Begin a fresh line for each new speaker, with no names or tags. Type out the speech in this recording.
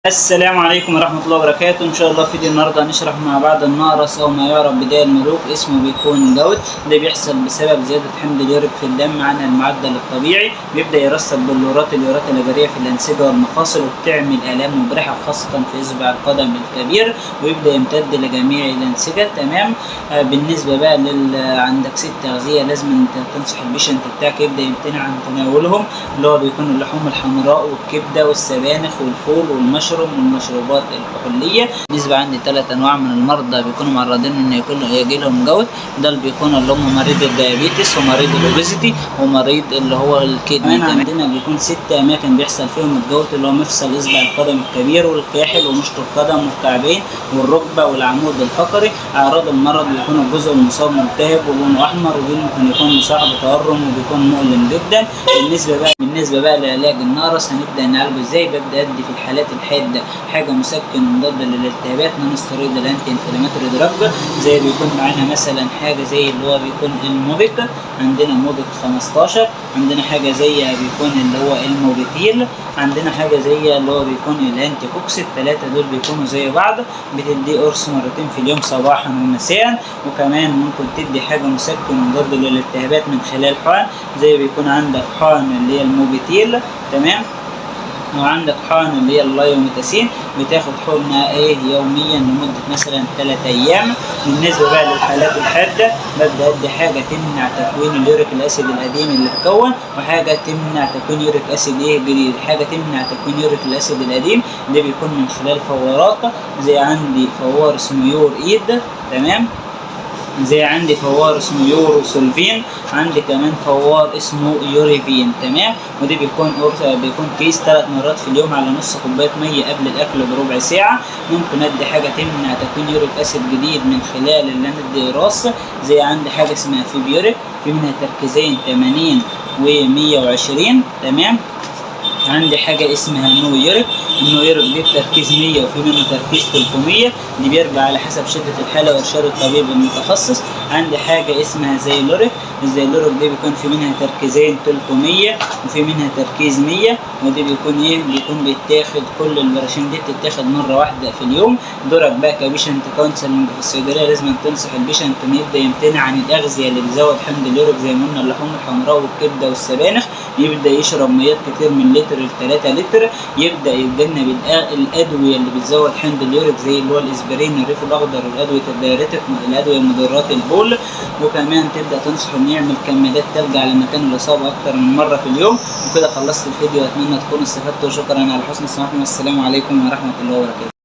السلام عليكم ورحمة الله وبركاته. إن شاء الله في فيديو النهاردة هنشرح مع بعض النقرس أو ما يعرف بداء الملوك. اسمه بيكون جود، ده بيحصل بسبب زيادة حمض اليوريك في الدم عن المعدل الطبيعي. بيبدأ يرسب بلورات اليورات الجارية في الأنسجة والمفاصل وبتعمل آلام مبرحة خاصة في إصبع القدم الكبير، ويبدأ يمتد لجميع الأنسجة. تمام. بالنسبة بقى عندك ست تغذية لازم انت تنصح البيشنت بتاعك يبدأ يمتنع عن تناولهم، اللي هو بيكون اللحوم الحمراء والكبدة والسبانخ والفول والمشروم والمشروبات الكحوليه. بالنسبه عندي 3 انواع من المرضى بيكونوا معرضين ان يجي لهم جود. ده اللي بيكون اللي هم مريض الديابيتس ومريض الاوبيزيتي ومريض اللي هو الكدني. عندنا بيكون 6 اماكن بيحصل فيهم الجود، اللي هو مفصل اصبع القدم الكبير والكاحل ومشط القدم والكعبين والركبه والعمود الفقري. اعراض المرض بيكون الجزء المصاب ملتهب ولونه احمر وممكن يكون مصاب بتورم وبيكون مؤلم جدا. بالنسبه بقى لعلاج النقرس هنبدا نعالجه ازاي. ببدا ادي في الحالات الحاده حاجه مسكن مضاد للالتهابات نون ستيرويد الانتي انفلاماتوري دراج، زي بيكون معانا مثلا حاجه زي اللي هو بيكون الموبيك، عندنا موبيك 15، عندنا حاجه زي بيكون اللي هو الموبيتيل، عندنا حاجه زي اللي هو بيكون الانتي كوكس. الثلاثه دول بيكونوا زي بعض، بتدي قرص مرتين في اليوم صباحا ومساء. وكمان ممكن تدي حاجه مسكن مضاد للالتهابات من خلال حقن، زي بيكون عندك حقن اللي هي الموبيتيل. تمام. وعندك حقن اللي هي اللايوميتاسين، بتاخد حقنه يوميا لمده مثلا 3 ايام. بالنسبه بقى للحالات الحاده ببدا ادي حاجه تمنع تكوين اليوريك الاسيد القديم اللي اتكون، وحاجه تمنع تكوين يوريك اسيد جديد. حاجه تمنع تكوين يوريك الاسيد القديم ده بيكون من خلال فورات، زي عندي فوار اسمه يور ايد. تمام. زي عندي فوار اسمه يوروسولفين، عندي كمان فوار اسمه يوريفين. تمام. ودي بيكون كيس 3 مرات في اليوم على نص كوبايه ميه قبل الاكل بربع ساعه. ممكن ادي حاجه تمنع تكوين يوريك اسيد جديد من خلال اللي انا ادي راس، زي عندي حاجه اسمها فيبيوريك، في منها تركيزين 80 و120. تمام. عندي حاجه اسمها النويوريك دي تركيز 100 وفي منه تركيز 300، دي بيرجع على حسب شده الحاله وارشاد الطبيب المتخصص. عندي حاجه اسمها زيلوريك دي بيكون في منها تركيزين 300 وفي منها تركيز 100، ودي بيكون بيتاخد كل البراشيم دي بتتاخد مره واحده في اليوم. دورك بقى كبيشنت كونسلنج في الصيدليه لازم تنصح البيشنت ان يبدا يمتنع عن الاغذيه اللي بتزود حمض اليوريك، زي ما قلنا اللحوم الحمراء والكبده والسبانخ. يبدا يشرب ميات كتير من لتر ل 3 لتر. يبدا يتجنب الادويه اللي بتزود حمض اليوريك زي اللي هو الاسبرين الريف الاخضر والادويه الدايريتك الادويه مضرات البول. وكمان تبدا تنصح انه يعمل كمادات تلج على مكان الاصابه اكتر من مره في اليوم. وكده خلصت الفيديو، اتمنى تكونوا استفدتوا. شكرا على حسن استماعكم، والسلام عليكم ورحمه الله وبركاته.